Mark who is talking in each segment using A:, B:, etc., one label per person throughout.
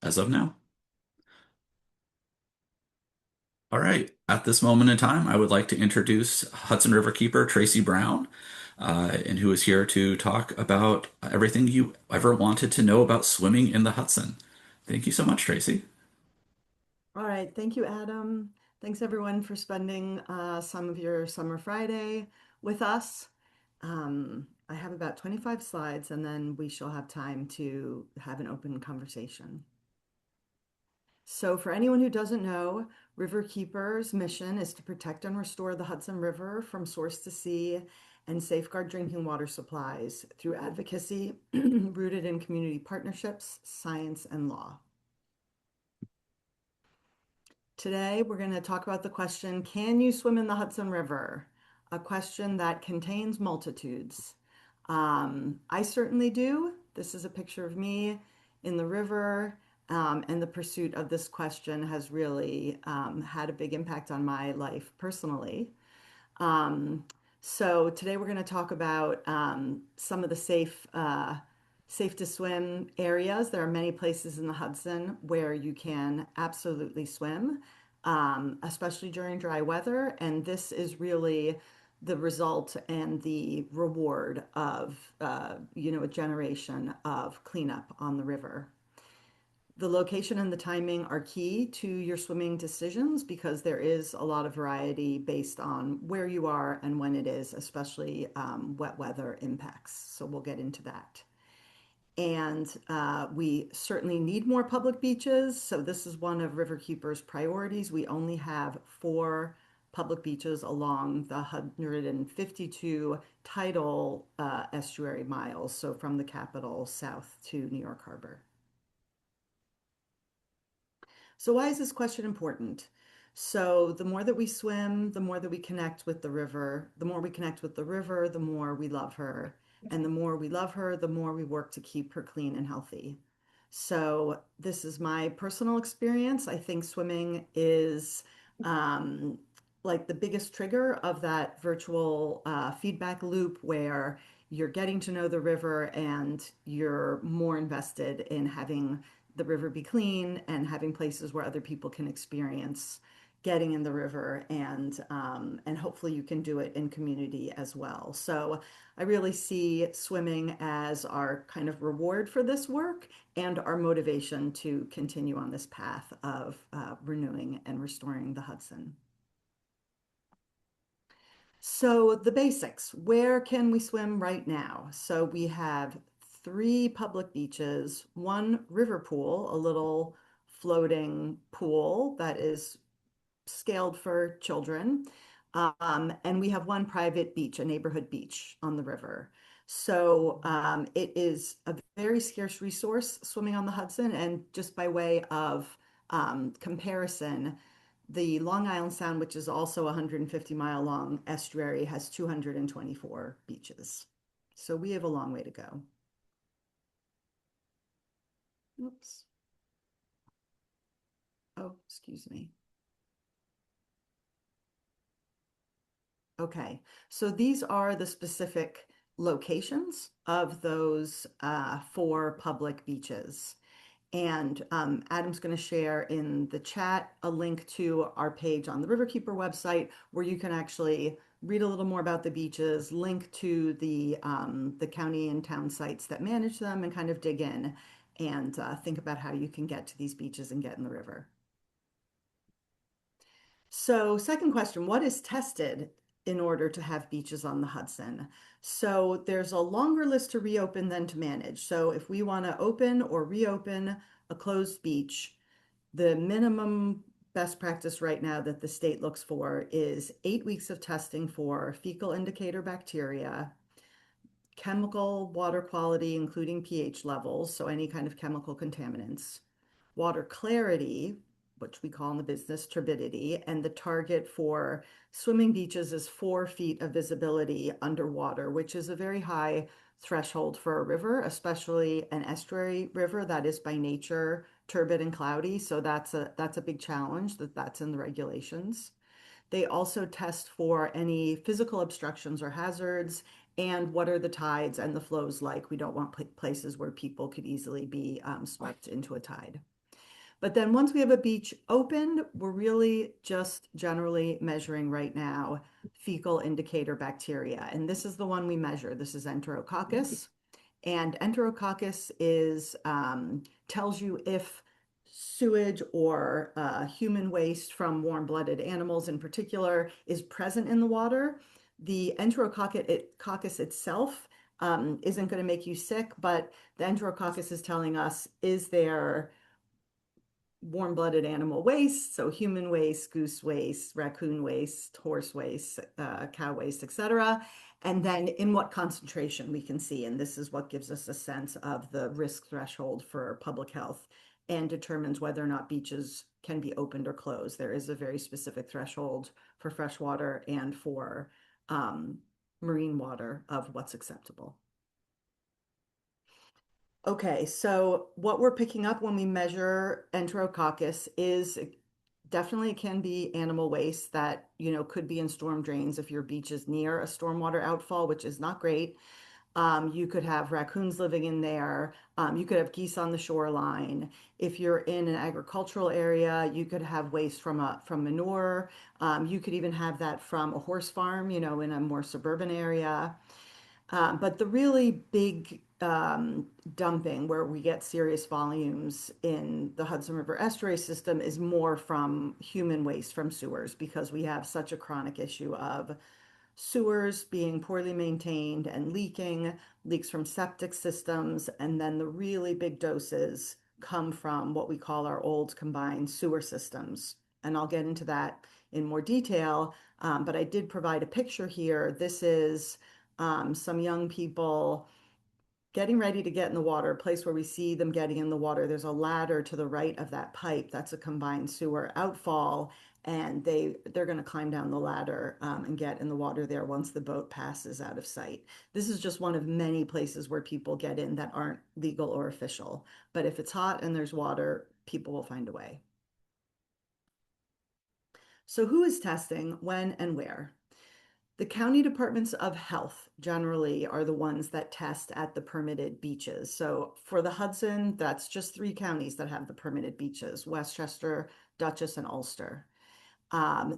A: As of now. All right. At this moment in time, I would like to introduce Hudson Riverkeeper Tracy Brown, and who is here to talk about everything you ever wanted to know about swimming in the Hudson. Thank you so much, Tracy.
B: All right, thank you, Adam. Thanks everyone for spending some of your summer Friday with us. I have about 25 slides and then we shall have time to have an open conversation. So for anyone who doesn't know, Riverkeeper's mission is to protect and restore the Hudson River from source to sea and safeguard drinking water supplies through advocacy rooted in community partnerships, science, and law. Today, we're going to talk about the question, can you swim in the Hudson River? A question that contains multitudes. I certainly do. This is a picture of me in the river, and the pursuit of this question has really had a big impact on my life personally. Um, so today we're going to talk about some of the safe to swim areas. There are many places in the Hudson where you can absolutely swim, especially during dry weather. And this is really the result and the reward of, a generation of cleanup on the river. The location and the timing are key to your swimming decisions because there is a lot of variety based on where you are and when it is, especially wet weather impacts. So we'll get into that. And we certainly need more public beaches. So this is one of Riverkeeper's priorities. We only have 4 public beaches along the 152 tidal estuary miles. So from the capital south to New York Harbor. So why is this question important? So the more that we swim, the more that we connect with the river. The more we connect with the river, the more we love her. And the more we love her, the more we work to keep her clean and healthy. So this is my personal experience. I think swimming is um, like the biggest trigger of that virtual feedback loop where you're getting to know the river and you're more invested in having the river be clean and having places where other people can experience getting in the river and hopefully you can do it in community as well. So I really see swimming as our kind of reward for this work and our motivation to continue on this path of renewing and restoring the Hudson. So the basics, where can we swim right now? So we have 3 public beaches, one river pool, a little floating pool that is scaled for children. And we have one private beach, a neighborhood beach on the river. So it is a very scarce resource swimming on the Hudson. And just by way of comparison, the Long Island Sound, which is also a 150-mile long estuary, has 224 beaches. So we have a long way to go. Oops. Oh, excuse me. Okay, so these are the specific locations of those 4 public beaches. And Adam's going to share in the chat a link to our page on the Riverkeeper website where you can actually read a little more about the beaches, link to the county and town sites that manage them, and kind of dig in and think about how you can get to these beaches and get in the river. So, second question, what is tested in order to have beaches on the Hudson? So, there's a longer list to reopen than to manage. So, if we want to open or reopen a closed beach, the minimum best practice right now that the state looks for is 8 weeks of testing for fecal indicator bacteria, chemical water quality, including pH levels, so any kind of chemical contaminants, water clarity, which we call in the business turbidity, and the target for swimming beaches is 4 feet of visibility underwater, which is a very high threshold for a river, especially an estuary river that is by nature turbid and cloudy. So that's a big challenge that's in the regulations. They also test for any physical obstructions or hazards and what are the tides and the flows like. We don't want places where people could easily be swept into a tide. But then once we have a beach opened, we're really just generally measuring right now fecal indicator bacteria. And this is the one we measure. This is Enterococcus. And Enterococcus tells you if sewage or human waste from warm-blooded animals in particular is present in the water. The Enterococcus itself isn't going to make you sick, but the Enterococcus is telling us, is there warm-blooded animal waste, so human waste, goose waste, raccoon waste, horse waste, cow waste, etc. And then in what concentration we can see. And this is what gives us a sense of the risk threshold for public health and determines whether or not beaches can be opened or closed. There is a very specific threshold for freshwater and for marine water of what's acceptable. Okay, so what we're picking up when we measure Enterococcus is definitely can be animal waste that, could be in storm drains if your beach is near a stormwater outfall, which is not great. You could have raccoons living in there. You could have geese on the shoreline. If you're in an agricultural area, you could have waste from manure. You could even have that from a horse farm, in a more suburban area. But the really big dumping where we get serious volumes in the Hudson River estuary system is more from human waste from sewers because we have such a chronic issue of sewers being poorly maintained and leaking, leaks from septic systems, and then the really big doses come from what we call our old combined sewer systems. And I'll get into that in more detail, but I did provide a picture here. This is some young people getting ready to get in the water, a place where we see them getting in the water. There's a ladder to the right of that pipe. That's a combined sewer outfall. And they're going to climb down the ladder and get in the water there once the boat passes out of sight. This is just one of many places where people get in that aren't legal or official. But if it's hot and there's water, people will find a way. So who is testing, when, and where? The county departments of health generally are the ones that test at the permitted beaches. So for the Hudson, that's just 3 counties that have the permitted beaches: Westchester, Dutchess, and Ulster.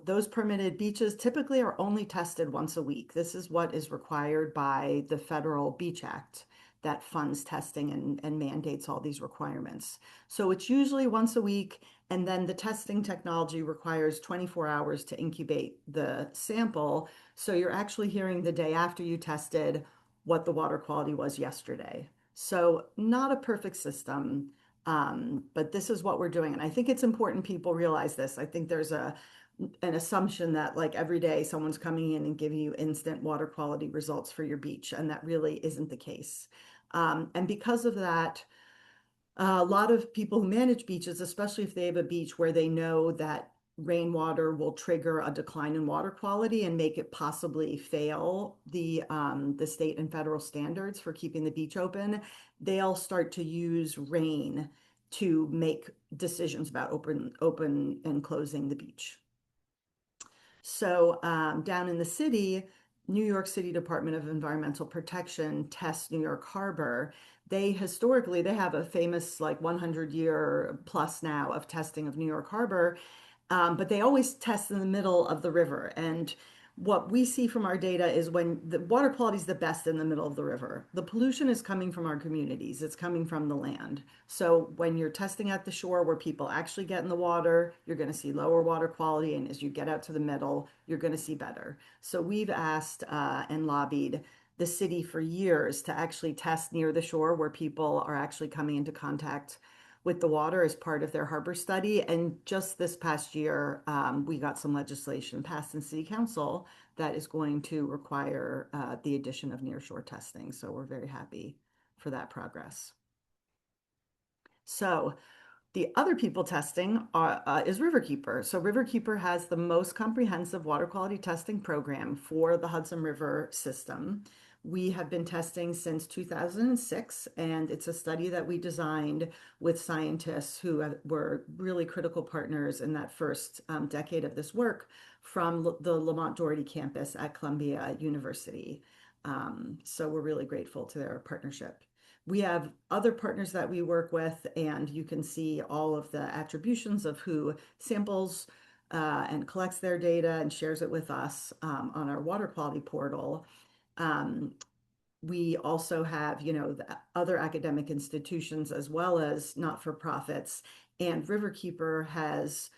B: Those permitted beaches typically are only tested once a week. This is what is required by the Federal Beach Act that funds testing and mandates all these requirements. So it's usually once a week, and then the testing technology requires 24 hours to incubate the sample. So you're actually hearing the day after you tested what the water quality was yesterday. So not a perfect system, but this is what we're doing. And I think it's important people realize this. I think there's an assumption that like every day someone's coming in and giving you instant water quality results for your beach, and that really isn't the case. And because of that, a lot of people who manage beaches, especially if they have a beach where they know that rainwater will trigger a decline in water quality and make it possibly fail the state and federal standards for keeping the beach open, they'll start to use rain to make decisions about open and closing the beach. So down in the city, New York City Department of Environmental Protection tests New York Harbor. They historically, they have a famous like 100-year plus now of testing of New York Harbor, but they always test in the middle of the river. And what we see from our data is when the water quality is the best in the middle of the river, the pollution is coming from our communities, it's coming from the land. So when you're testing at the shore where people actually get in the water, you're going to see lower water quality. And as you get out to the middle, you're going to see better. So we've asked and lobbied the city for years to actually test near the shore where people are actually coming into contact with the water as part of their harbor study. And just this past year, we got some legislation passed in City Council that is going to require the addition of nearshore testing. So we're very happy for that progress. So the other people testing is Riverkeeper. So Riverkeeper has the most comprehensive water quality testing program for the Hudson River system. We have been testing since 2006, and it's a study that we designed with scientists who were really critical partners in that first decade of this work from the Lamont Doherty campus at Columbia University. So we're really grateful to their partnership. We have other partners that we work with, and you can see all of the attributions of who samples and collects their data and shares it with us on our water quality portal. Um, we also have, the other academic institutions as well as not-for-profits. And Riverkeeper has,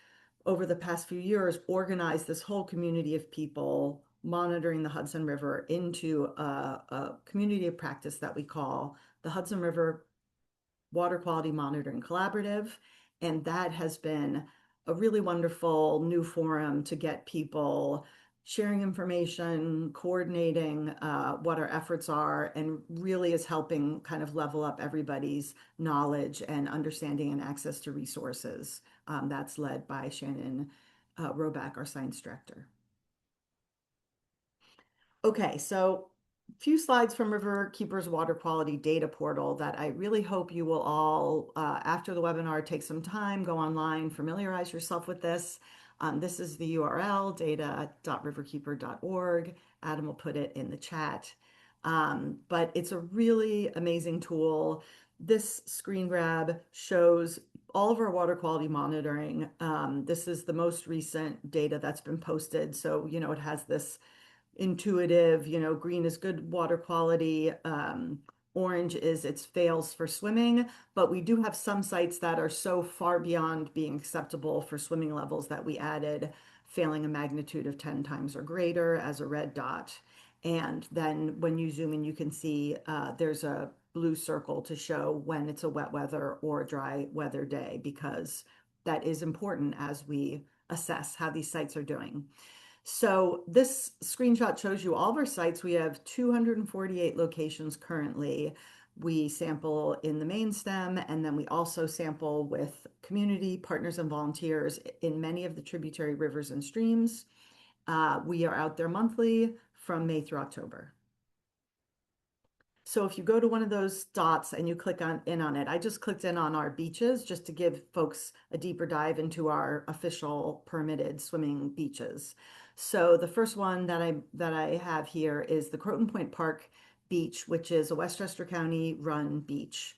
B: over the past few years, organized this whole community of people monitoring the Hudson River into a community of practice that we call the Hudson River Water Quality Monitoring Collaborative. And that has been a really wonderful new forum to get people sharing information, coordinating what our efforts are, and really is helping kind of level up everybody's knowledge and understanding and access to resources. That's led by Shannon Roback, our science director. Okay, so a few slides from Riverkeeper's water quality data portal that I really hope you will all, after the webinar, take some time, go online, familiarize yourself with this. This is the URL, data.riverkeeper.org. Adam will put it in the chat. But it's a really amazing tool. This screen grab shows all of our water quality monitoring. This is the most recent data that's been posted. So, it has this intuitive, green is good water quality. Orange is its fails for swimming, but we do have some sites that are so far beyond being acceptable for swimming levels that we added failing a magnitude of 10 times or greater as a red dot. And then when you zoom in, you can see there's a blue circle to show when it's a wet weather or dry weather day, because that is important as we assess how these sites are doing. So this screenshot shows you all of our sites. We have 248 locations currently. We sample in the main stem, and then we also sample with community partners and volunteers in many of the tributary rivers and streams. We are out there monthly from May through October. So if you go to one of those dots and you click in on it, I just clicked in on our beaches just to give folks a deeper dive into our official permitted swimming beaches. So the first one that I have here is the Croton Point Park Beach, which is a Westchester County run beach.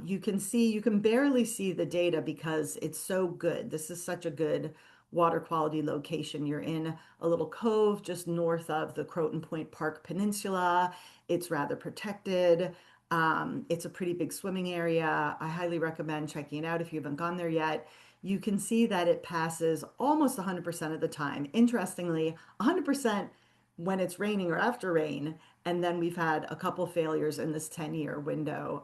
B: You can barely see the data because it's so good. This is such a good water quality location. You're in a little cove just north of the Croton Point Park Peninsula. It's rather protected. It's a pretty big swimming area. I highly recommend checking it out if you haven't gone there yet. You can see that it passes almost 100% of the time. Interestingly, 100% when it's raining or after rain. And then we've had a couple failures in this 10-year window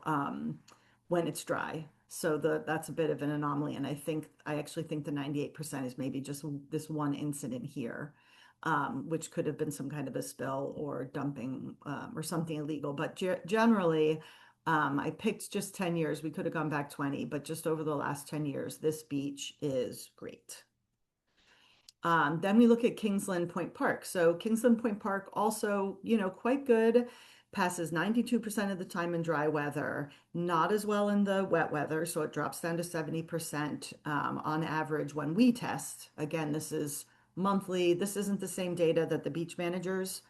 B: when it's dry. So that's a bit of an anomaly. And I actually think the 98% is maybe just this one incident here, which could have been some kind of a spill or dumping or something illegal. But generally, I picked just 10 years. We could have gone back 20, but just over the last 10 years, this beach is great. Then we look at Kingsland Point Park. So Kingsland Point Park also, quite good, passes 92% of the time in dry weather, not as well in the wet weather. So it drops down to 70% on average when we test. Again, this is monthly. This isn't the same data that the beach managers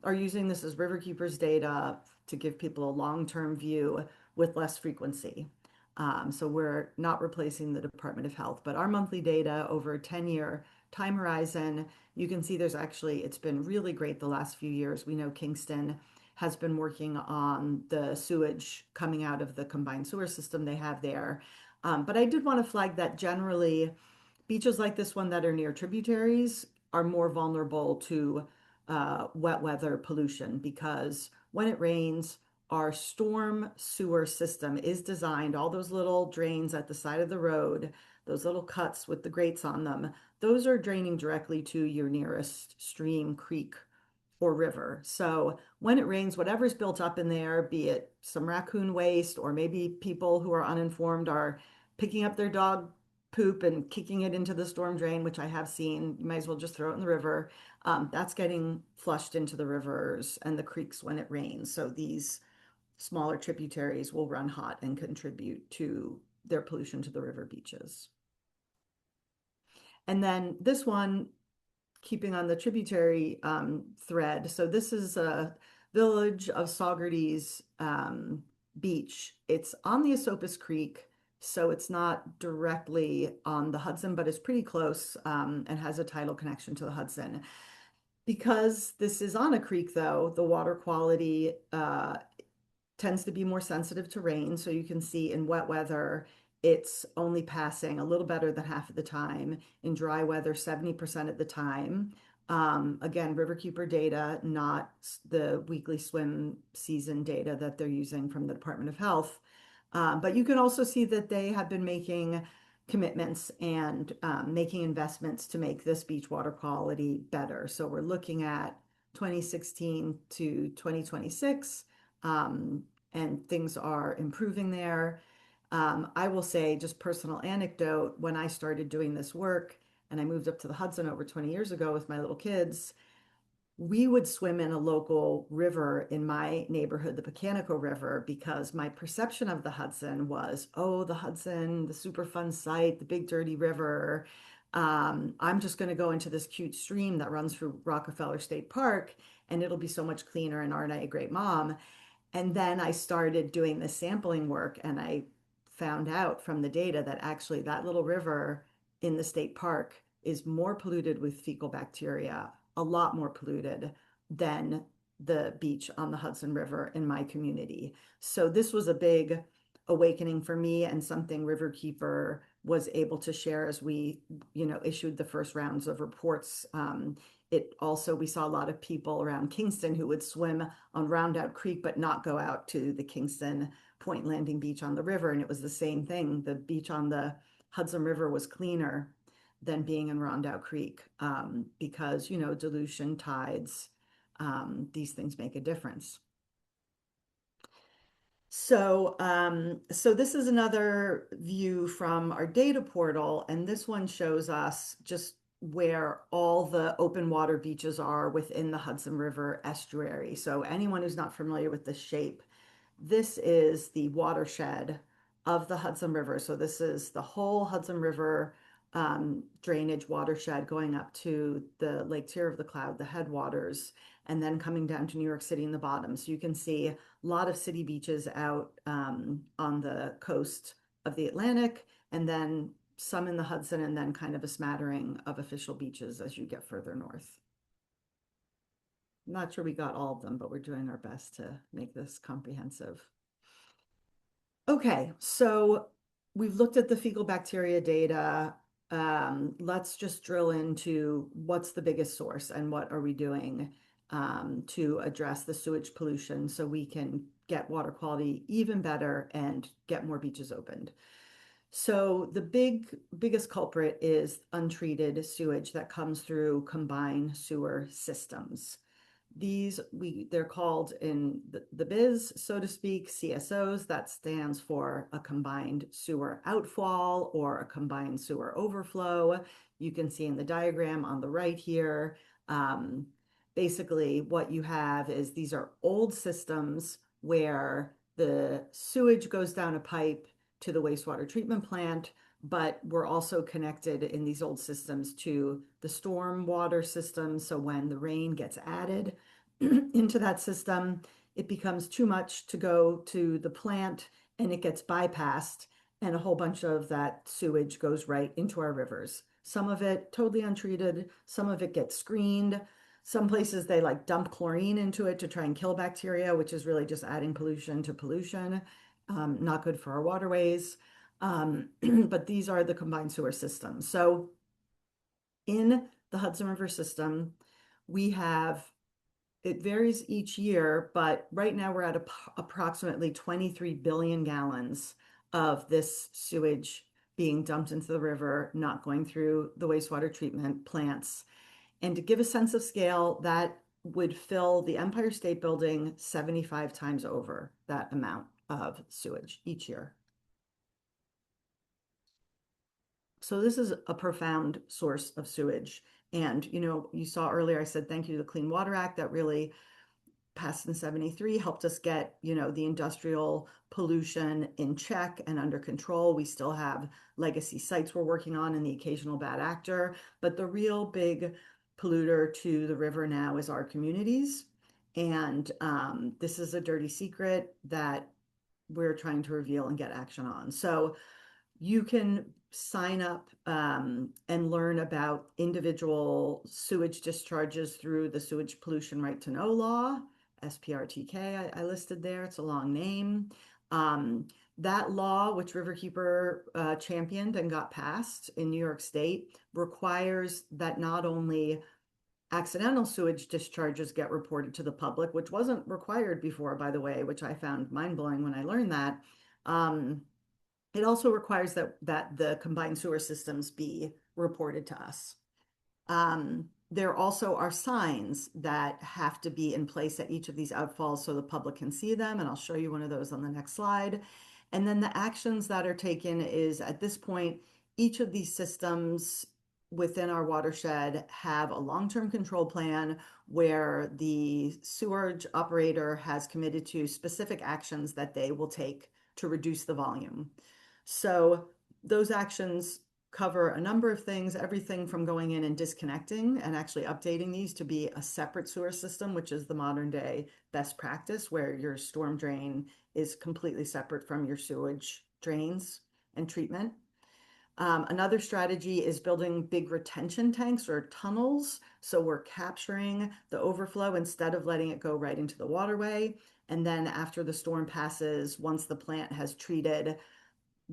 B: are using. This is Riverkeeper's data to give people a long-term view with less frequency. So we're not replacing the Department of Health, but our monthly data over a 10-year time horizon, you can see it's been really great the last few years. We know Kingston has been working on the sewage coming out of the combined sewer system they have there. But I did want to flag that generally beaches like this one that are near tributaries are more vulnerable to wet weather pollution because when it rains, our storm sewer system is designed, all those little drains at the side of the road, those little cuts with the grates on them, those are draining directly to your nearest stream, creek, or river. So when it rains, whatever's built up in there, be it some raccoon waste, or maybe people who are uninformed are picking up their dog poop and kicking it into the storm drain, which I have seen, you might as well just throw it in the river. That's getting flushed into the rivers and the creeks when it rains. So these smaller tributaries will run hot and contribute to their pollution to the river beaches. And then this one, keeping on the tributary thread. So this is a village of Saugerties beach. It's on the Esopus Creek, so it's not directly on the Hudson, but it's pretty close, and has a tidal connection to the Hudson. Because this is on a creek, though, the water quality tends to be more sensitive to rain. So you can see in wet weather, it's only passing a little better than half of the time. In dry weather, 70% of the time. Again, Riverkeeper data, not the weekly swim season data that they're using from the Department of Health. But you can also see that they have been making commitments and making investments to make this beach water quality better. So we're looking at 2016 to 2026, um, and things are improving there. I will say, just personal anecdote, when I started doing this work and I moved up to the Hudson over 20 years ago with my little kids, we would swim in a local river in my neighborhood, the Pecanico River, because my perception of the Hudson was, oh, the Hudson, the super fun site, the big dirty river. I'm just going to go into this cute stream that runs through Rockefeller State Park, and it'll be so much cleaner. And aren't I a great mom? And then I started doing the sampling work, and I found out from the data that actually that little river in the state park is more polluted with fecal bacteria, a lot more polluted than the beach on the Hudson River in my community. So this was a big awakening for me, and something Riverkeeper was able to share as we, issued the first rounds of reports. It also, we saw a lot of people around Kingston who would swim on Rondout Creek, but not go out to the Kingston Point Landing Beach on the river. And it was the same thing. The beach on the Hudson River was cleaner than being in Rondout Creek, because, dilution, tides, these things make a difference. So this is another view from our data portal, and this one shows us just where all the open water beaches are within the Hudson River estuary. So anyone who's not familiar with the shape, this is the watershed of the Hudson River. So this is the whole Hudson River drainage watershed going up to the Lake Tier of the Cloud, the headwaters, and then coming down to New York City in the bottom. So you can see a lot of city beaches out on the coast of the Atlantic, and then some in the Hudson, and then kind of a smattering of official beaches as you get further north. I'm not sure we got all of them, but we're doing our best to make this comprehensive. Okay, so we've looked at the fecal bacteria data. Let's just drill into what's the biggest source and what are we doing to address the sewage pollution so we can get water quality even better and get more beaches opened. So the biggest culprit is untreated sewage that comes through combined sewer systems. They're called in the biz, so to speak, CSOs. That stands for a combined sewer outfall or a combined sewer overflow. You can see in the diagram on the right here. Um, Basically, what you have is these are old systems where the sewage goes down a pipe to the wastewater treatment plant, but we're also connected in these old systems to the storm water system. So when the rain gets added into that system, it becomes too much to go to the plant, and it gets bypassed, and a whole bunch of that sewage goes right into our rivers. Some of it totally untreated, some of it gets screened. Some places they like dump chlorine into it to try and kill bacteria, which is really just adding pollution to pollution. Not good for our waterways. But these are the combined sewer systems. So in the Hudson River system, we have, it varies each year, but right now we're at approximately 23 billion gallons of this sewage being dumped into the river, not going through the wastewater treatment plants. And to give a sense of scale, that would fill the Empire State Building 75 times over that amount of sewage each year. So this is a profound source of sewage. And, you saw earlier, I said thank you to the Clean Water Act that really passed in 73, helped us get, the industrial pollution in check and under control. We still have legacy sites we're working on and the occasional bad actor, but the real big polluter to the river now is our communities. And this is a dirty secret that we're trying to reveal and get action on. So you can sign up and learn about individual sewage discharges through the Sewage Pollution Right to Know Law, SPRTK, I listed there. It's a long name. Um, that law, which Riverkeeper championed and got passed in New York State, requires that not only accidental sewage discharges get reported to the public, which wasn't required before, by the way, which I found mind-blowing when I learned that. Um, it also requires that the combined sewer systems be reported to us. There also are signs that have to be in place at each of these outfalls so the public can see them, and I'll show you one of those on the next slide. And then the actions that are taken is at this point, each of these systems within our watershed have a long-term control plan where the sewerage operator has committed to specific actions that they will take to reduce the volume. So those actions cover a number of things, everything from going in and disconnecting and actually updating these to be a separate sewer system, which is the modern day best practice, where your storm drain is completely separate from your sewage drains and treatment. Another strategy is building big retention tanks or tunnels. So we're capturing the overflow instead of letting it go right into the waterway. And then after the storm passes, once the plant has treated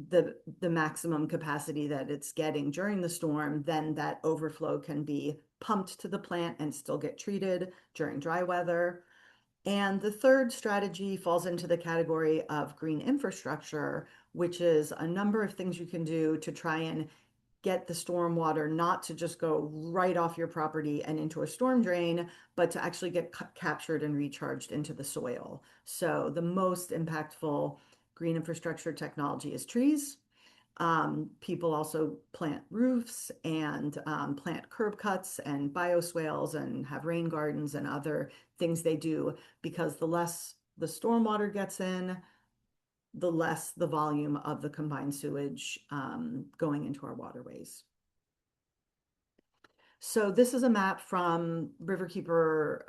B: the maximum capacity that it's getting during the storm, then that overflow can be pumped to the plant and still get treated during dry weather. And the third strategy falls into the category of green infrastructure, which is a number of things you can do to try and get the storm water not to just go right off your property and into a storm drain, but to actually get captured and recharged into the soil. So the most impactful green infrastructure technology is trees. People also plant roofs and plant curb cuts and bioswales and have rain gardens and other things they do, because the less the stormwater gets in, the less the volume of the combined sewage going into our waterways. So this is a map from Riverkeeper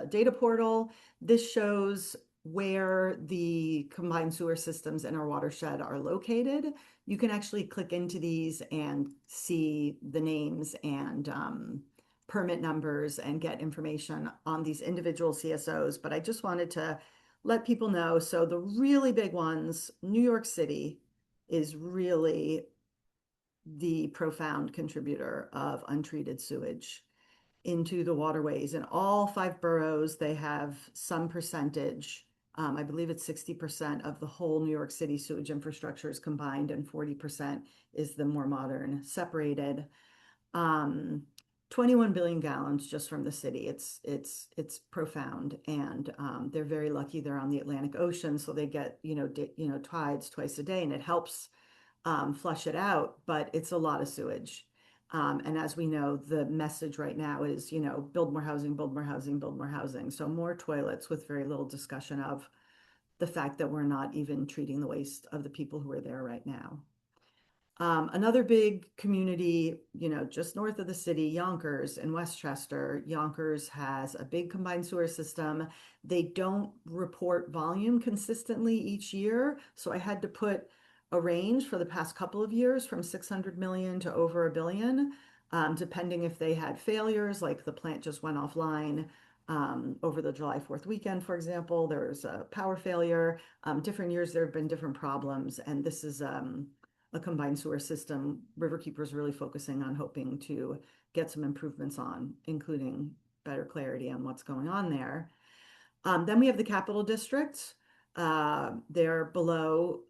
B: data portal. This shows where the combined sewer systems in our watershed are located. You can actually click into these and see the names and permit numbers and get information on these individual CSOs. But I just wanted to let people know. So the really big ones, New York City is really the profound contributor of untreated sewage into the waterways. In all five boroughs, they have some percentage. I believe it's 60% of the whole New York City sewage infrastructure is combined, and 40% is the more modern separated. 21 billion gallons just from the city. It's profound, and they're very lucky they're on the Atlantic Ocean, so they get tides twice a day, and it helps flush it out, but it's a lot of sewage. And as we know, the message right now is, build more housing, build more housing, build more housing. So more toilets with very little discussion of the fact that we're not even treating the waste of the people who are there right now. Another big community, just north of the city, Yonkers in Westchester. Yonkers has a big combined sewer system. They don't report volume consistently each year. So I had to put a range for the past couple of years from 600 million to over a billion, depending if they had failures, like the plant just went offline. Over the July 4th weekend, for example, there was a power failure. Different years, there have been different problems. And this is a combined sewer system Riverkeeper is really focusing on, hoping to get some improvements on, including better clarity on what's going on there. Then we have the Capital District. They're below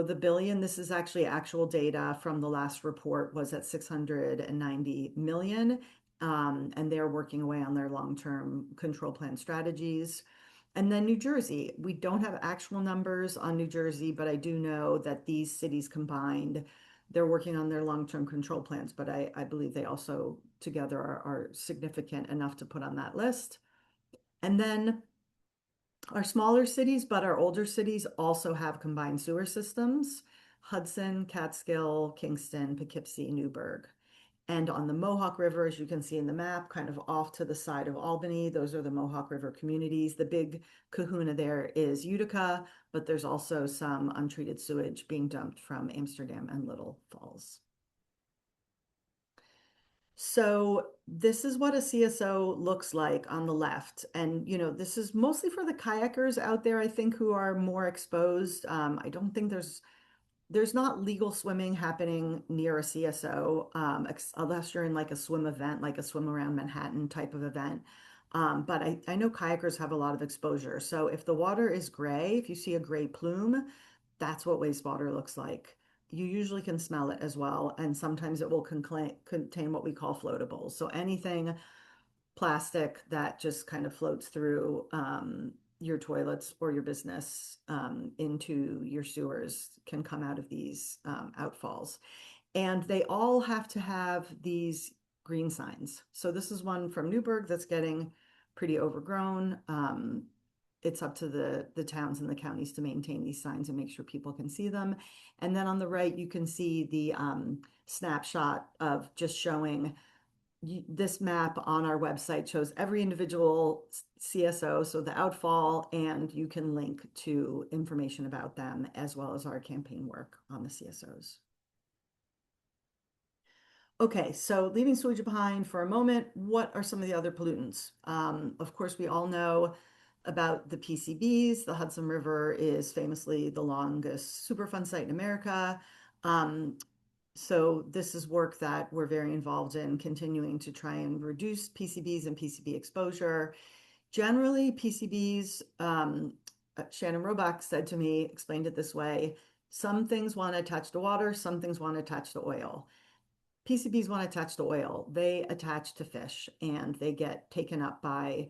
B: the billion. This is actually actual data from the last report was at 690 million. And they're working away on their long-term control plan strategies. And then New Jersey, we don't have actual numbers on New Jersey, but I do know that these cities combined, they're working on their long-term control plans, but I believe they also together are significant enough to put on that list. And then our smaller cities, but our older cities also have combined sewer systems: Hudson, Catskill, Kingston, Poughkeepsie, Newburgh. And on the Mohawk River, as you can see in the map, kind of off to the side of Albany, those are the Mohawk River communities. The big kahuna there is Utica, but there's also some untreated sewage being dumped from Amsterdam and Little Falls. So this is what a CSO looks like on the left. And, this is mostly for the kayakers out there, I think, who are more exposed. I don't think there's not legal swimming happening near a CSO, unless you're in like a swim event, like a swim around Manhattan type of event. But I know kayakers have a lot of exposure. So if the water is gray, if you see a gray plume, that's what wastewater looks like. You usually can smell it as well, and sometimes it will contain what we call floatables. So anything plastic that just kind of floats through your toilets or your business into your sewers can come out of these outfalls. And they all have to have these green signs. So this is one from Newburgh that's getting pretty overgrown. It's up to the towns and the counties to maintain these signs and make sure people can see them. And then on the right, you can see the snapshot of just showing this map on our website shows every individual CSO, so the outfall, and you can link to information about them as well as our campaign work on the CSOs. Okay, so leaving sewage behind for a moment, what are some of the other pollutants? Of course, we all know about the PCBs. The Hudson River is famously the longest Superfund site in America. Um, so this is work that we're very involved in continuing to try and reduce PCBs and PCB exposure. Generally, PCBs, Shannon Roebuck said to me, explained it this way, some things want to attach to water, some things want to attach to oil. PCBs want to attach to oil. They attach to fish and they get taken up by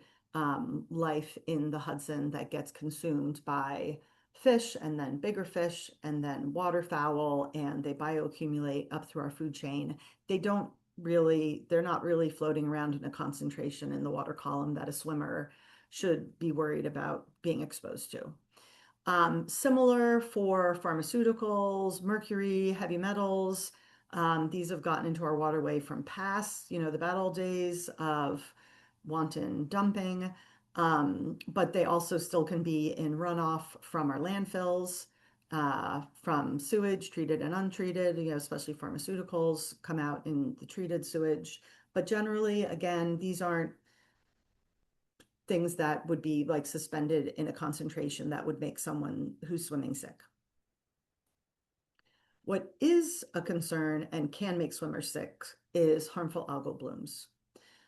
B: life in the Hudson that gets consumed by fish and then bigger fish and then waterfowl, and they bioaccumulate up through our food chain. They're not really floating around in a concentration in the water column that a swimmer should be worried about being exposed to. Similar for pharmaceuticals, mercury, heavy metals. These have gotten into our waterway from past, the bad old days of wanton dumping. But they also still can be in runoff from our landfills, from sewage, treated and untreated, especially pharmaceuticals come out in the treated sewage. But generally, again, these aren't things that would be like suspended in a concentration that would make someone who's swimming sick. What is a concern and can make swimmers sick is harmful algal blooms.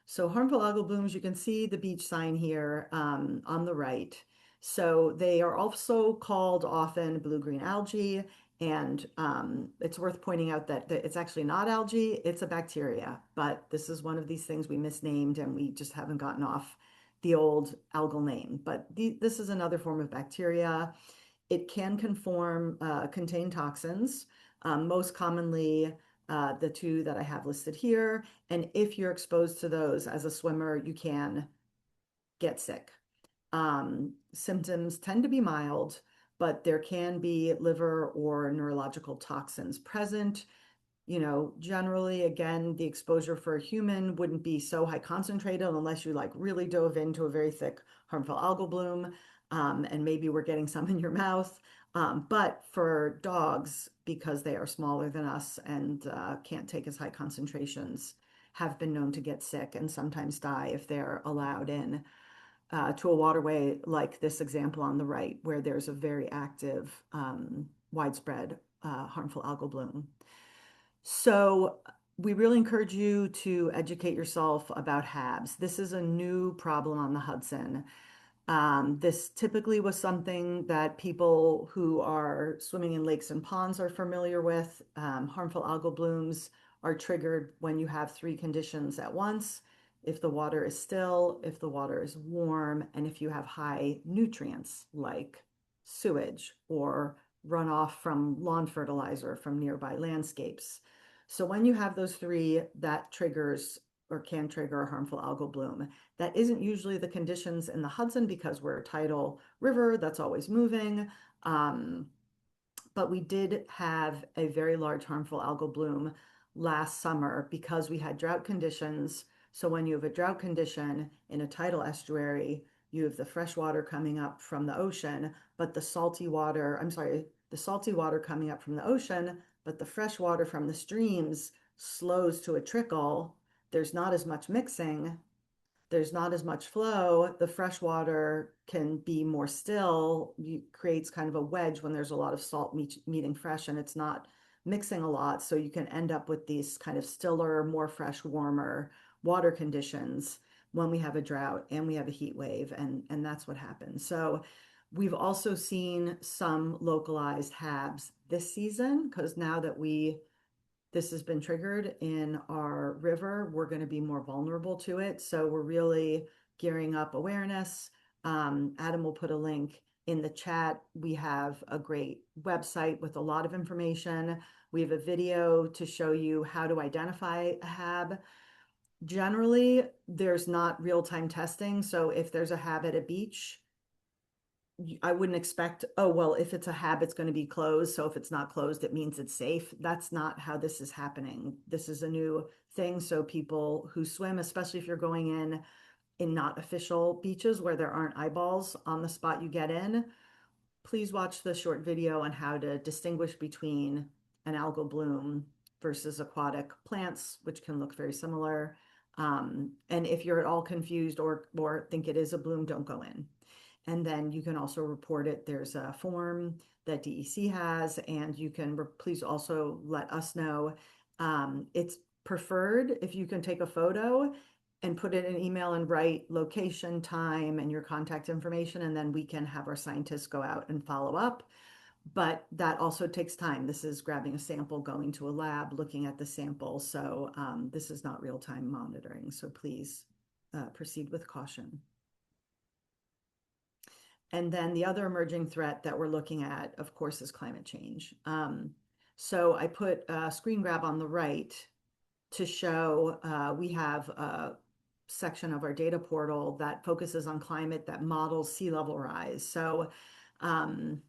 B: So harmful algal blooms, you can see the beach sign here on the right. So they are also called often blue-green algae, and it's worth pointing out that it's actually not algae, it's a bacteria, but this is one of these things we misnamed and we just haven't gotten off the old algal name. But this is another form of bacteria. It can contain toxins, most commonly the two that I have listed here. And if you're exposed to those as a swimmer, you can get sick. Symptoms tend to be mild, but there can be liver or neurological toxins present. Generally, again, the exposure for a human wouldn't be so high concentrated unless you like really dove into a very thick harmful algal bloom, and maybe we're getting some in your mouth. But for dogs, because they are smaller than us and can't take as high concentrations, have been known to get sick and sometimes die if they're allowed in to a waterway like this example on the right, where there's a very active, widespread harmful algal bloom. So we really encourage you to educate yourself about HABs. This is a new problem on the Hudson. This typically was something that people who are swimming in lakes and ponds are familiar with. Harmful algal blooms are triggered when you have three conditions at once. If the water is still, if the water is warm, and if you have high nutrients like sewage or runoff from lawn fertilizer from nearby landscapes. So when you have those three, that triggers or can trigger a harmful algal bloom. That isn't usually the conditions in the Hudson because we're a tidal river that's always moving. But we did have a very large harmful algal bloom last summer because we had drought conditions. So when you have a drought condition in a tidal estuary, you have the fresh water coming up from the ocean, but the salty water coming up from the ocean, but the fresh water from the streams slows to a trickle. There's not as much mixing, there's not as much flow. The fresh water can be more still. It creates kind of a wedge when there's a lot of salt meeting fresh and it's not mixing a lot. So you can end up with these kind of stiller, more fresh, warmer water conditions when we have a drought and we have a heat wave, and that's what happens. So we've also seen some localized HABs this season because now that this has been triggered in our river, we're going to be more vulnerable to it. So we're really gearing up awareness. Adam will put a link in the chat. We have a great website with a lot of information. We have a video to show you how to identify a HAB. Generally, there's not real-time testing. So if there's a HAB at a beach, I wouldn't expect, oh, well, if it's a HAB, it's going to be closed. So if it's not closed, it means it's safe. That's not how this is happening. This is a new thing. So people who swim, especially if you're going in not official beaches where there aren't eyeballs on the spot you get in, please watch the short video on how to distinguish between an algal bloom versus aquatic plants, which can look very similar. And if you're at all confused or think it is a bloom, don't go in. And then you can also report it. There's a form that DEC has, and you can please also let us know. It's preferred if you can take a photo and put it in an email and write location, time, and your contact information, and then we can have our scientists go out and follow up. But that also takes time. This is grabbing a sample, going to a lab, looking at the sample. So this is not real-time monitoring. So please proceed with caution. And then the other emerging threat that we're looking at, of course, is climate change. So I put a screen grab on the right to show we have a section of our data portal that focuses on climate that models sea level rise. So um,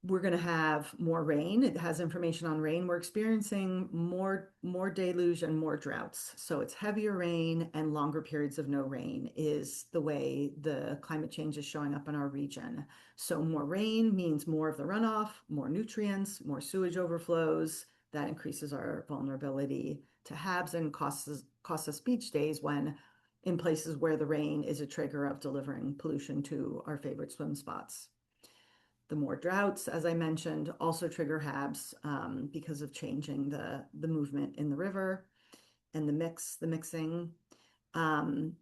B: we're going to have more rain. It has information on rain. We're experiencing more deluge and more droughts. So it's heavier rain and longer periods of no rain is the way the climate change is showing up in our region. So more rain means more of the runoff, more nutrients, more sewage overflows. That increases our vulnerability to HABs and costs us beach days when in places where the rain is a trigger of delivering pollution to our favorite swim spots. The more droughts, as I mentioned, also trigger HABs because of changing the movement in the river and the mixing. Um,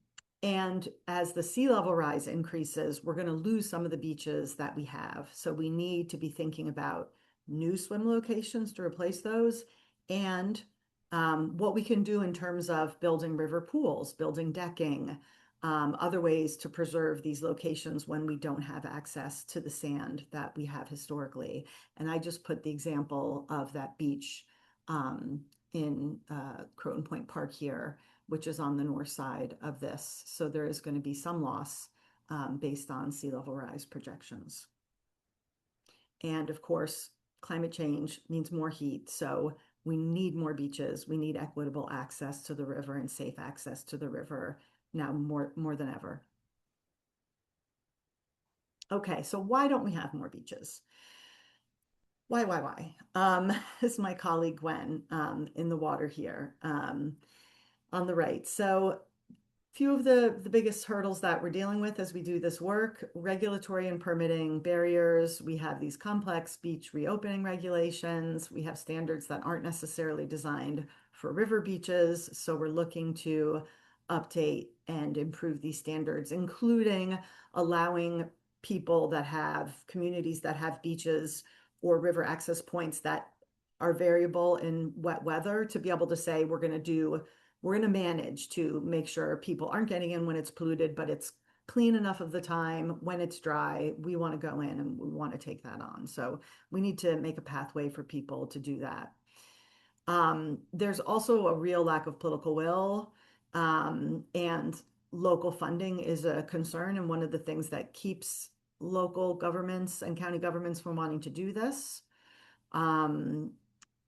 B: and as the sea level rise increases, we're going to lose some of the beaches that we have. So we need to be thinking about new swim locations to replace those and what we can do in terms of building river pools, building decking, other ways to preserve these locations when we don't have access to the sand that we have historically. And I just put the example of that beach in Croton Point Park here, which is on the north side of this. So there is going to be some loss based on sea level rise projections. And of course, climate change means more heat. So we need more beaches. We need equitable access to the river and safe access to the river now more than ever. Okay, so why don't we have more beaches? Why? This is my colleague Gwen in the water here on the right. So few of the biggest hurdles that we're dealing with as we do this work, regulatory and permitting barriers. We have these complex beach reopening regulations. We have standards that aren't necessarily designed for river beaches. So we're looking to update and improve these standards, including allowing people that have communities that have beaches or river access points that are variable in wet weather to be able to say, we're going to manage to make sure people aren't getting in when it's polluted, but it's clean enough of the time. When it's dry, we want to go in and we want to take that on. So we need to make a pathway for people to do that. There's also a real lack of political will, and local funding is a concern and one of the things that keeps local governments and county governments from wanting to do this. Um,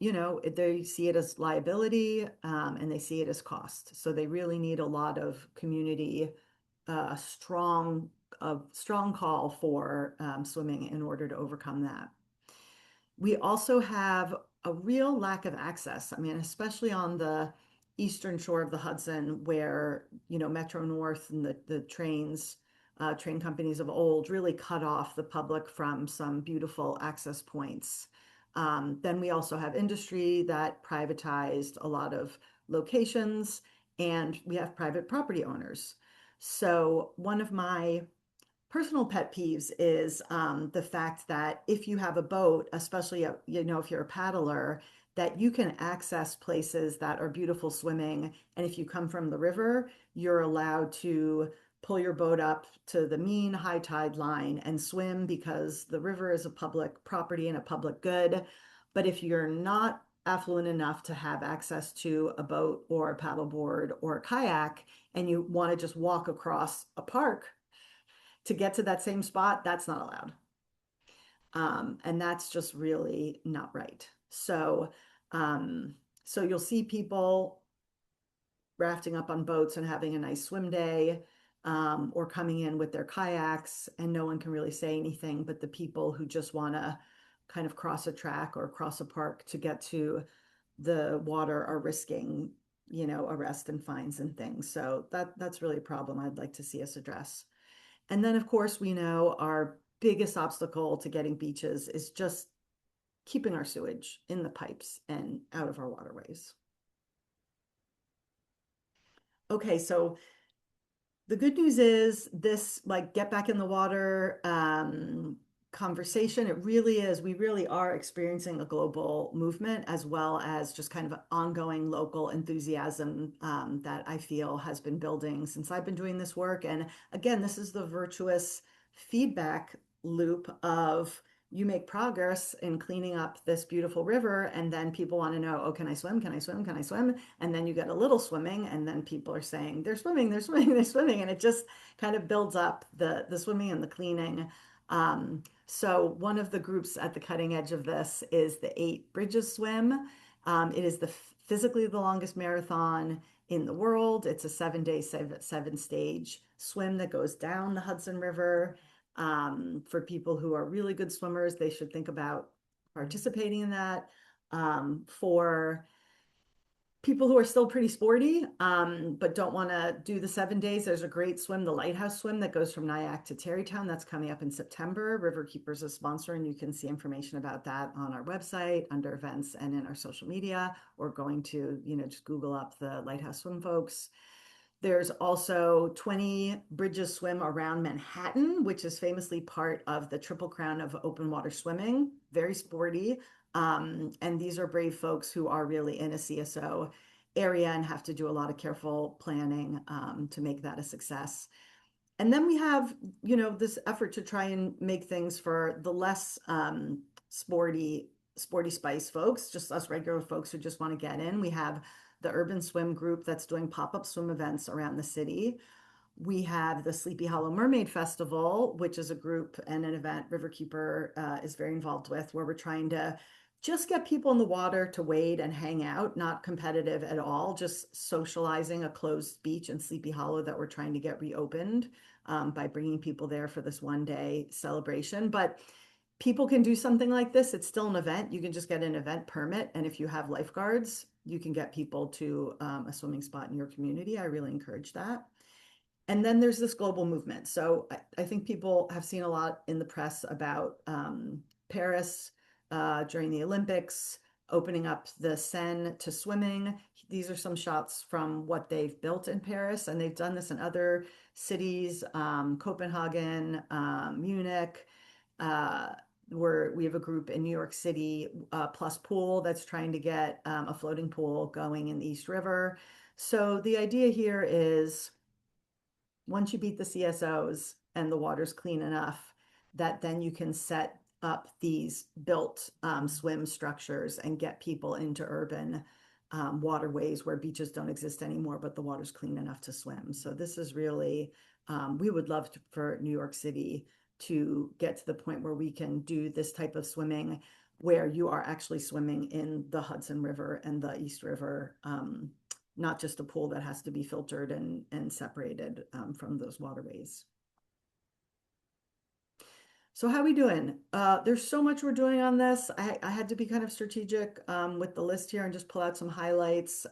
B: they see it as liability, and they see it as cost. So they really need a lot of community, strong, a strong call for swimming in order to overcome that. We also have a real lack of access. I mean, especially on the eastern shore of the Hudson, where, Metro North and the train companies of old really cut off the public from some beautiful access points. Then we also have industry that privatized a lot of locations, and we have private property owners. So one of my personal pet peeves is the fact that if you have a boat, especially if you're a paddler, that you can access places that are beautiful swimming. And if you come from the river, you're allowed to pull your boat up to the mean high tide line and swim because the river is a public property and a public good. But if you're not affluent enough to have access to a boat or a paddleboard or a kayak, and you want to just walk across a park to get to that same spot, that's not allowed. And that's just really not right. Um, so you'll see people rafting up on boats and having a nice swim day, or coming in with their kayaks, and no one can really say anything, but the people who just want to kind of cross a track or cross a park to get to the water are risking, arrest and fines and things. So that's really a problem I'd like to see us address. And then, of course, we know our biggest obstacle to getting beaches is just keeping our sewage in the pipes and out of our waterways. Okay, so the good news is this, like, get back in the water conversation. It really is. We really are experiencing a global movement, as well as just kind of ongoing local enthusiasm that I feel has been building since I've been doing this work. And again, this is the virtuous feedback loop of you make progress in cleaning up this beautiful river, and then people want to know, oh, can I swim? Can I swim? Can I swim? And then you get a little swimming, and then people are saying they're swimming, they're swimming, they're swimming, and it just kind of builds up the swimming and the cleaning. So one of the groups at the cutting edge of this is the Eight Bridges Swim. It is physically the longest marathon in the world. It's a 7 day, seven stage swim that goes down the Hudson River. For people who are really good swimmers, they should think about participating in that. For people who are still pretty sporty, but don't want to do the 7 days, there's a great swim, the Lighthouse Swim, that goes from Nyack to Tarrytown. That's coming up in September. Riverkeeper is a sponsor, and you can see information about that on our website under events and in our social media, or going to, just Google up the Lighthouse Swim folks. There's also 20 bridges swim around Manhattan, which is famously part of the Triple Crown of open water swimming. Very sporty. And these are brave folks who are really in a CSO area and have to do a lot of careful planning to make that a success. And then we have, this effort to try and make things for the less sporty spice folks, just us regular folks who just want to get in. We have the Urban Swim Group that's doing pop-up swim events around the city. We have the Sleepy Hollow Mermaid Festival, which is a group and an event Riverkeeper is very involved with, where we're trying to just get people in the water to wade and hang out, not competitive at all, just socializing a closed beach in Sleepy Hollow that we're trying to get reopened by bringing people there for this 1 day celebration. But people can do something like this. It's still an event. You can just get an event permit. And if you have lifeguards, you can get people to a swimming spot in your community. I really encourage that. And then there's this global movement. So I think people have seen a lot in the press about Paris during the Olympics, opening up the Seine to swimming. These are some shots from what they've built in Paris, and they've done this in other cities, Copenhagen, Munich. Where we have a group in New York City, Plus Pool, that's trying to get a floating pool going in the East River. So the idea here is, once you beat the CSOs and the water's clean enough, that then you can set up these built swim structures and get people into urban waterways where beaches don't exist anymore, but the water's clean enough to swim. So this is really, we would love for New York City to get to the point where we can do this type of swimming where you are actually swimming in the Hudson River and the East River, not just a pool that has to be filtered and separated from those waterways. So how are we doing? There's so much we're doing on this. I had to be kind of strategic with the list here and just pull out some highlights.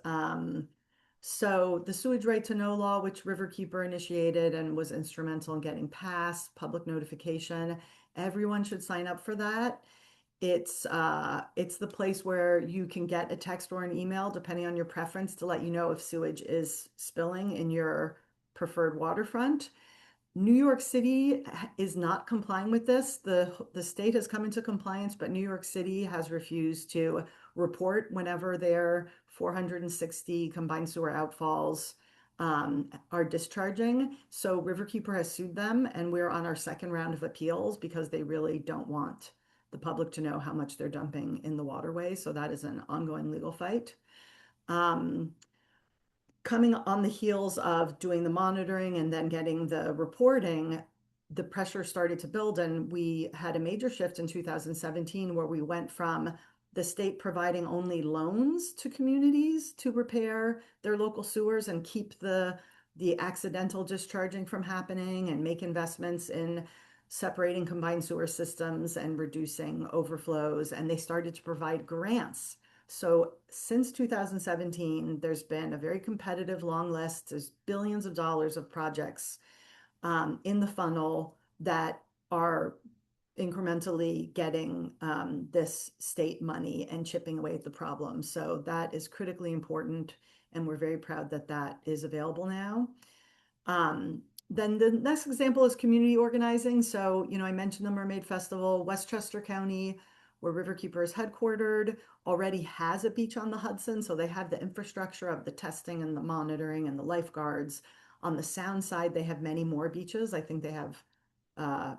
B: So the sewage right to know law, which Riverkeeper initiated and was instrumental in getting passed, public notification. Everyone should sign up for that. It's the place where you can get a text or an email, depending on your preference, to let you know if sewage is spilling in your preferred waterfront. New York City is not complying with this. The state has come into compliance, but New York City has refused to report whenever their 460 combined sewer outfalls are discharging. So Riverkeeper has sued them, and we're on our second round of appeals because they really don't want the public to know how much they're dumping in the waterway. So that is an ongoing legal fight. Um, Coming on the heels of doing the monitoring and then getting the reporting, the pressure started to build, and we had a major shift in 2017 where we went from the state providing only loans to communities to repair their local sewers and keep the accidental discharging from happening and make investments in separating combined sewer systems and reducing overflows. And they started to provide grants. So since 2017, there's been a very competitive long list. There's billions of dollars of projects in the funnel that are incrementally getting this state money and chipping away at the problem. So that is critically important, and we're very proud that that is available now. Then the next example is community organizing. So, I mentioned the Mermaid Festival. Westchester County, where Riverkeeper is headquartered, already has a beach on the Hudson. So they have the infrastructure of the testing and the monitoring and the lifeguards. On the sound side, they have many more beaches. I think they have uh,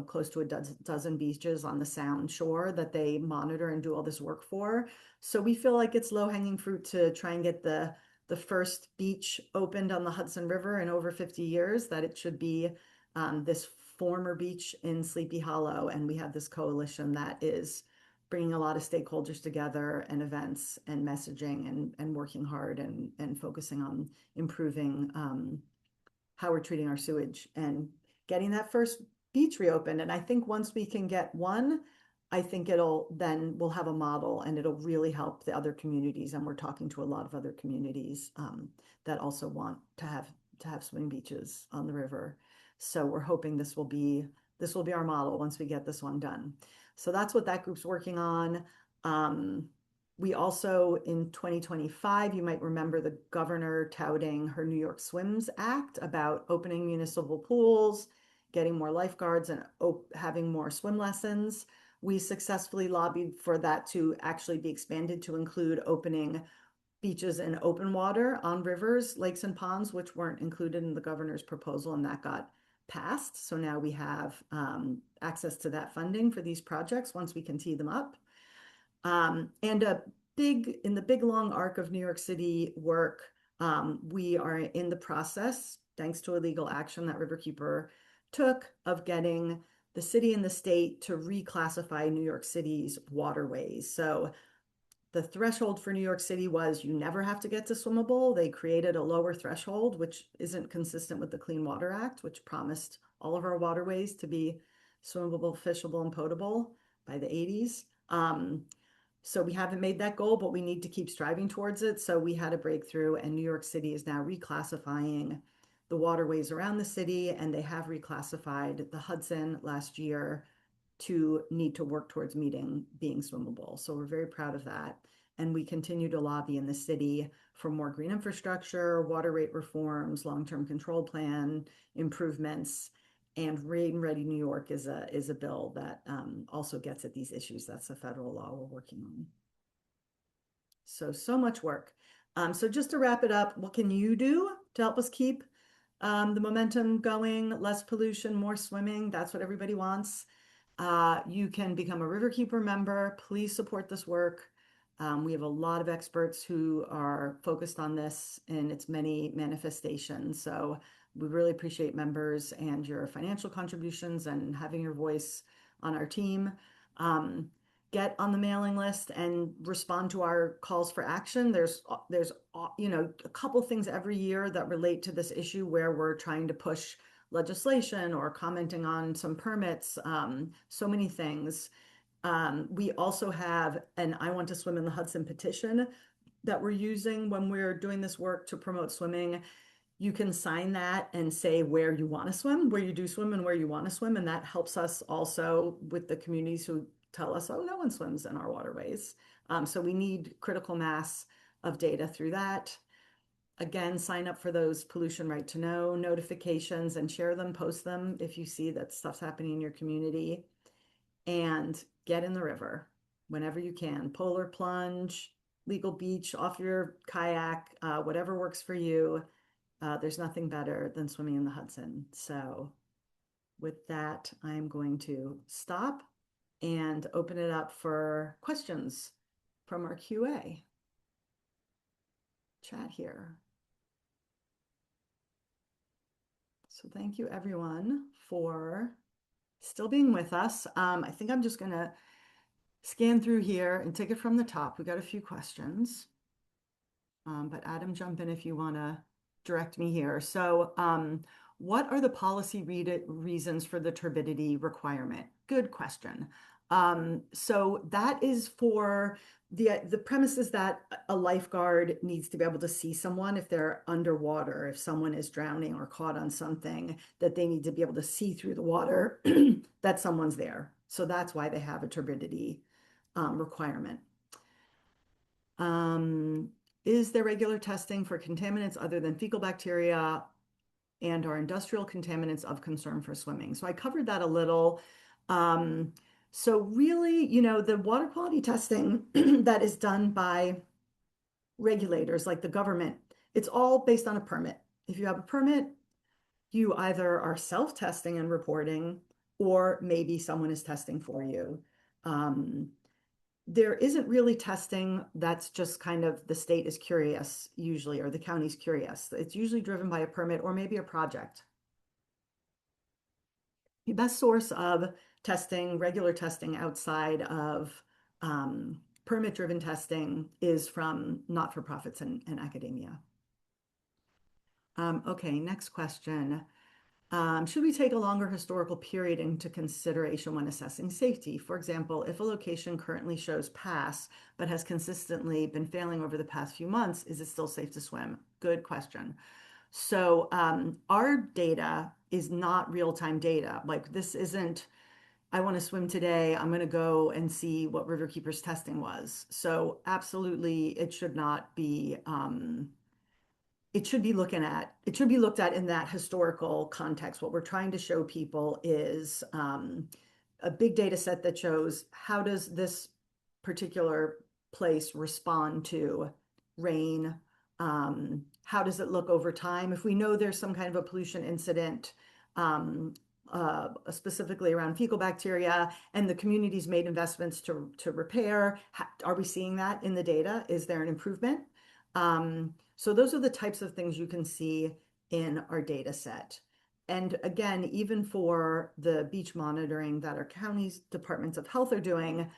B: close to a dozen beaches on the Sound shore that they monitor and do all this work for. So we feel like it's low-hanging fruit to try and get the first beach opened on the Hudson River in over 50 years, that it should be this former beach in Sleepy Hollow. And we have this coalition that is bringing a lot of stakeholders together and events and messaging and working hard and focusing on improving how we're treating our sewage and getting that first beach reopened. And I think once we can get one, I think we'll have a model and it'll really help the other communities. And we're talking to a lot of other communities that also want to have swimming beaches on the river. So we're hoping this will be our model once we get this one done. So that's what that group's working on. Um, we also, in 2025, you might remember the governor touting her New York Swims Act about opening municipal pools, getting more lifeguards, and having more swim lessons. We successfully lobbied for that to actually be expanded to include opening beaches in open water on rivers, lakes, and ponds, which weren't included in the governor's proposal, and that got passed. So now we have access to that funding for these projects once we can tee them up. And in the big long arc of New York City work, we are in the process, thanks to a legal action that Riverkeeper took, of getting the city and the state to reclassify New York City's waterways. So the threshold for New York City was you never have to get to swimmable. They created a lower threshold, which isn't consistent with the Clean Water Act, which promised all of our waterways to be swimmable, fishable, and potable by the 80s. So we haven't made that goal, but we need to keep striving towards it. So we had a breakthrough, and New York City is now reclassifying the waterways around the city, and they have reclassified the Hudson last year to need to work towards being swimmable. So we're very proud of that. And we continue to lobby in the city for more green infrastructure, water rate reforms, long-term control plan improvements. And Rain Ready New York is a bill that also gets at these issues. That's a federal law we're working on. So much work. So just to wrap it up, what can you do to help us keep the momentum going? Less pollution, more swimming. That's what everybody wants. You can become a Riverkeeper member. Please support this work. We have a lot of experts who are focused on this in its many manifestations. So we really appreciate members and your financial contributions and having your voice on our team. get on the mailing list and respond to our calls for action. There's a couple things every year that relate to this issue where we're trying to push legislation or commenting on some permits, so many things. We also have an I Want to Swim in the Hudson petition that we're using when we're doing this work to promote swimming. You can sign that and say where you want to swim, where you do swim and where you want to swim. And that helps us also with the communities who tell us, oh, no one swims in our waterways. So we need critical mass of data through that. Again, sign up for those pollution right to know notifications and share them, post them if you see that stuff's happening in your community. And get in the river whenever you can. Polar plunge, legal beach, off your kayak, whatever works for you. There's nothing better than swimming in the Hudson. So, with that, I'm going to stop and open it up for questions from our QA chat here. So, thank you everyone for still being with us. I think I'm just going to scan through here and take it from the top. We got a few questions. But Adam, jump in if you want to direct me here. So, what are the policy reasons for the turbidity requirement? Good question. So that is for the premise is that a lifeguard needs to be able to see someone if they're underwater, if someone is drowning or caught on something, that they need to be able to see through the water that someone's there. So that's why they have a turbidity requirement. Um, is there regular testing for contaminants other than fecal bacteria and or industrial contaminants of concern for swimming? So I covered that a little. Um, so really, the water quality testing that is done by regulators like the government, it's all based on a permit. If you have a permit, you either are self-testing and reporting, or maybe someone is testing for you. Um, there isn't really testing that's just kind of the state is curious usually, or the county's curious. It's usually driven by a permit or maybe a project. The best source of testing, regular testing outside of permit-driven testing is from not-for-profits and academia. Okay, next question. Should we take a longer historical period into consideration when assessing safety? For example, if a location currently shows pass, but has consistently been failing over the past few months, is it still safe to swim? Good question. So our data is not real-time data. Like this isn't, I want to swim today, I'm going to go and see what Riverkeeper's testing was. So absolutely, it should not be it should be looked at in that historical context. What we're trying to show people is a big data set that shows how does this particular place respond to rain? How does it look over time? If we know there's some kind of a pollution incident, specifically around fecal bacteria, and the community's made investments to repair, are we seeing that in the data? Is there an improvement? So those are the types of things you can see in our data set. And again, even for the beach monitoring that our counties, departments of health are doing,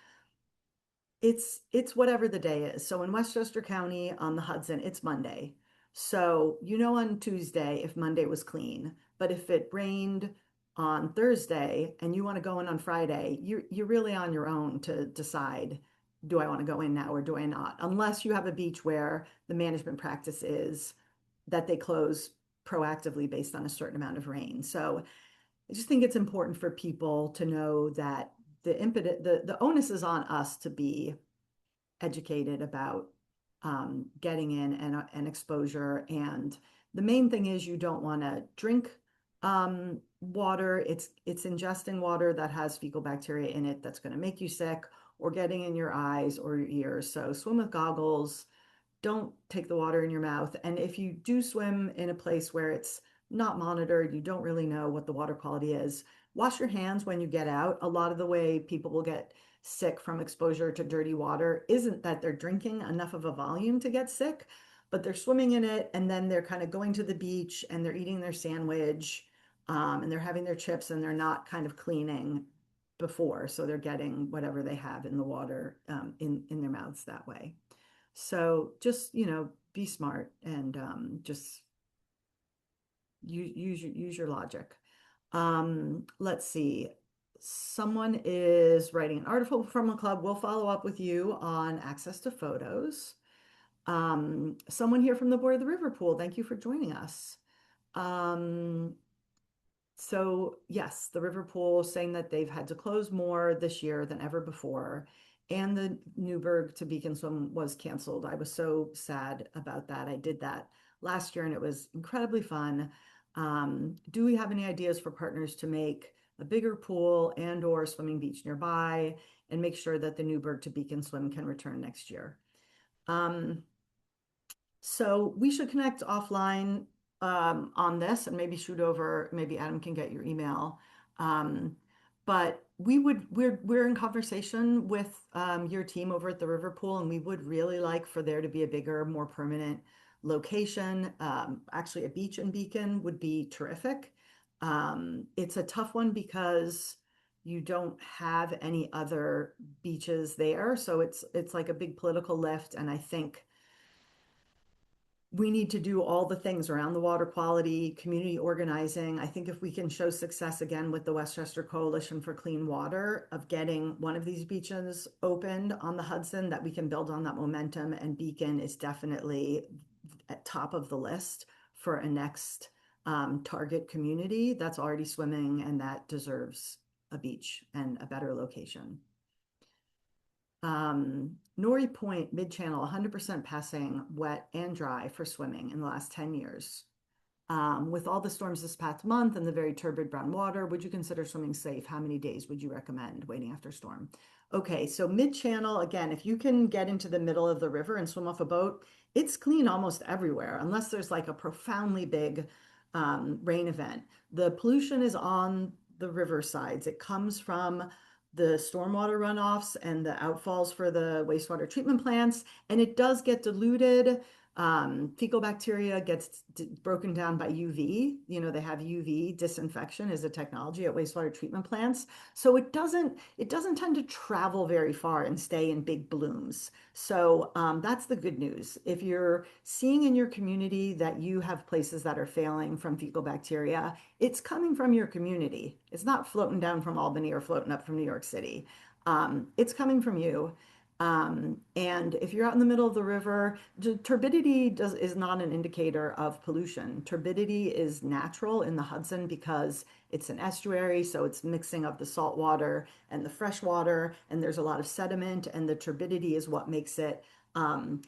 B: it's whatever the day is. So in Westchester County on the Hudson, it's Monday. So on Tuesday if Monday was clean, but if it rained on Thursday and you want to go in on Friday, you're really on your own to decide, do I want to go in now or do I not? Unless you have a beach where the management practice is that they close proactively based on a certain amount of rain. So I just think it's important for people to know that the onus is on us to be educated about getting in and exposure. And the main thing is you don't want to drink water. It's ingesting water that has fecal bacteria in it that's going to make you sick, or getting in your eyes or your ears. So swim with goggles. Don't take the water in your mouth. And if you do swim in a place where it's not monitored, you don't really know what the water quality is, wash your hands when you get out. A lot of the way people will get sick from exposure to dirty water isn't that they're drinking enough of a volume to get sick, but they're swimming in it and then they're kind of going to the beach and they're eating their sandwich, and they're having their chips and they're not kind of cleaning before, so they're getting whatever they have in the water in their mouths that way. So just, be smart and just use your logic. Let's see. Someone is writing an article from a club. We'll follow up with you on access to photos. Someone here from the board of the River Pool, thank you for joining us. Um, so yes, the river pool saying that they've had to close more this year than ever before. And the Newburgh to Beacon Swim was canceled. I was so sad about that. I did that last year and it was incredibly fun. Do we have any ideas for partners to make a bigger pool and or swimming beach nearby and make sure that the Newburgh to Beacon Swim can return next year? Um, so we should connect offline on this and maybe shoot over, maybe Adam can get your email. Um, but we're in conversation with your team over at the River Pool, and we would really like for there to be a bigger, more permanent location. Actually, a beach in Beacon would be terrific. It's a tough one because you don't have any other beaches there, so it's like a big political lift, and I think we need to do all the things around the water quality, community organizing. I think if we can show success again with the Westchester Coalition for Clean Water of getting one of these beaches opened on the Hudson, that we can build on that momentum. And Beacon is definitely at top of the list for a next target community that's already swimming and that deserves a beach and a better location. Nori Point, mid-channel, 100% passing wet and dry for swimming in the last 10 years. With all the storms this past month and the very turbid brown water, would you consider swimming safe? How many days would you recommend waiting after storm? Okay, so mid-channel, again, if you can get into the middle of the river and swim off a boat, it's clean almost everywhere, unless there's like a profoundly big rain event. The pollution is on the river sides. It comes from the stormwater runoffs and the outfalls for the wastewater treatment plants, and it does get diluted. Fecal bacteria gets broken down by UV. They have UV disinfection as a technology at wastewater treatment plants. So it doesn't tend to travel very far and stay in big blooms. So that's the good news. If you're seeing in your community that you have places that are failing from fecal bacteria, it's coming from your community. It's not floating down from Albany or floating up from New York City. It's coming from you. And if you're out in the middle of the river, turbidity is not an indicator of pollution. Turbidity is natural in the Hudson because it's an estuary, so it's mixing of the salt water and the fresh water, and there's a lot of sediment, and the turbidity is what makes it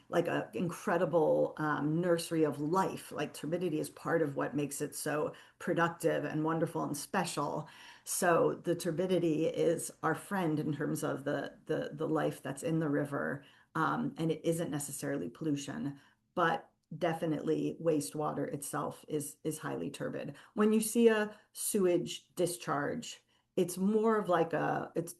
B: like an incredible nursery of life. Like turbidity is part of what makes it so productive and wonderful and special. So the turbidity is our friend in terms of the life that's in the river, and it isn't necessarily pollution, but definitely wastewater itself is highly turbid. When you see a sewage discharge, it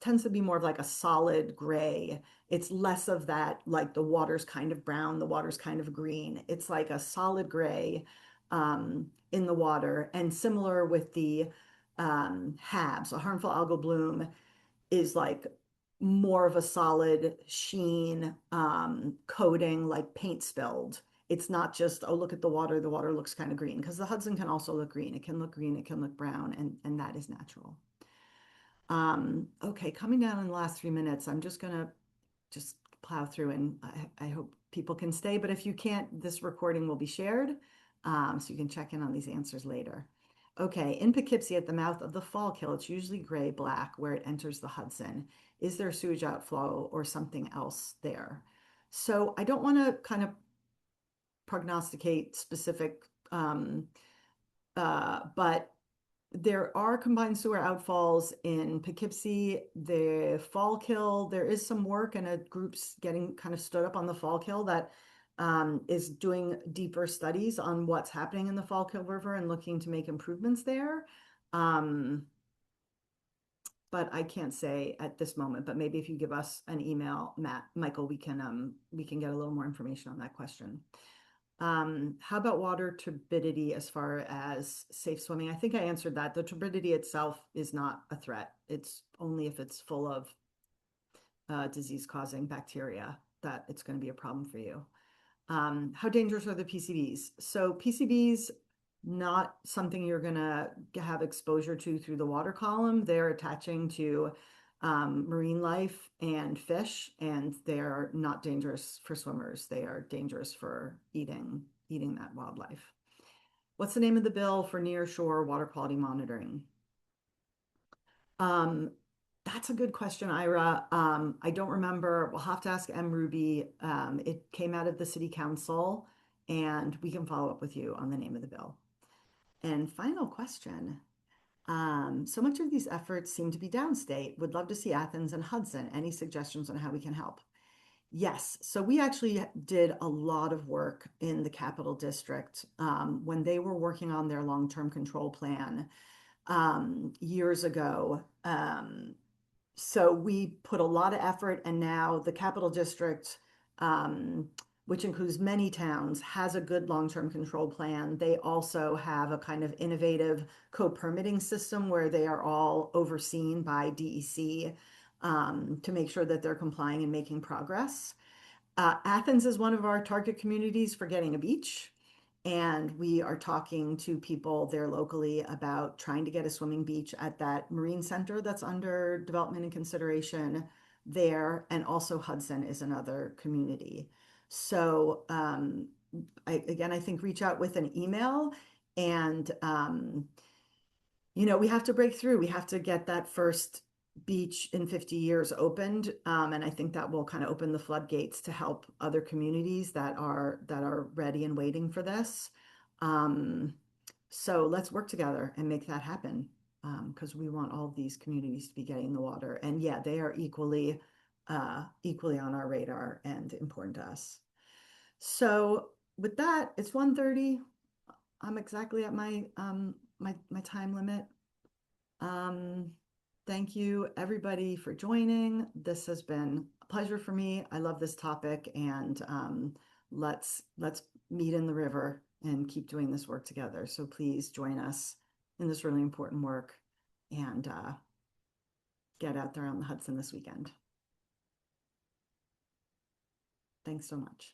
B: tends to be more of like a solid gray. It's less of that, like the water's kind of brown, the water's kind of green. It's like a solid gray in the water. And similar with the HABs, a harmful algal bloom, is like more of a solid sheen coating, like paint spilled. It's not just, oh, look at the water looks kind of green, because the Hudson can also look green. It can look green, it can look brown, and that is natural. Okay, coming down in the last 3 minutes, I'm just gonna just plow through and I hope people can stay, but if you can't, this recording will be shared, so you can check in on these answers later. Okay, in Poughkeepsie at the mouth of the Fallkill, it's usually gray black where it enters the Hudson. Is there sewage outflow or something else there? So I don't want to kind of prognosticate specific, but there are combined sewer outfalls in Poughkeepsie, the Fallkill. There is some work and a group's getting kind of stood up on the Fallkill that is doing deeper studies on what's happening in the Fallkill River and looking to make improvements there. Um, but I can't say at this moment, but maybe if you give us an email, Michael, we can get a little more information on that question. How about water turbidity as far as safe swimming? I think I answered that. The turbidity itself is not a threat. It's only if it's full of disease-causing bacteria that it's going to be a problem for you. How dangerous are the PCBs? So PCBs, not something you're going to have exposure to through the water column. They're attaching to marine life and fish, and they're not dangerous for swimmers. They are dangerous for eating that wildlife. What's the name of the bill for near shore water quality monitoring? Um, that's a good question, Ira. I don't remember. We'll have to ask M. Ruby. It came out of the city council, and we can follow up with you on the name of the bill. And final question. So much of these efforts seem to be downstate. Would love to see Athens and Hudson. Any suggestions on how we can help? Yes. So we actually did a lot of work in the Capital District when they were working on their long-term control plan years ago. So we put a lot of effort, and now the Capital District, which includes many towns, has a good long-term control plan. They also have a kind of innovative co-permitting system where they are all overseen by DEC to make sure that they're complying and making progress. Athens is one of our target communities for getting a beach. And we are talking to people there locally about trying to get a swimming beach at that marine center that's under development and consideration there. And also Hudson is another community. So again, I think reach out with an email and we have to break through. We have to get that first beach in 50 years opened. And I think that will kind of open the floodgates to help other communities that are ready and waiting for this. Um, so let's work together and make that happen. Because we want all of these communities to be getting the water. And yeah, they are equally on our radar and important to us. So with that, it's 1:30. I'm exactly at my time limit. Um, thank you everybody for joining. This has been a pleasure for me. I love this topic, and let's meet in the river and keep doing this work together. So please join us in this really important work and get out there on the Hudson this weekend. Thanks so much.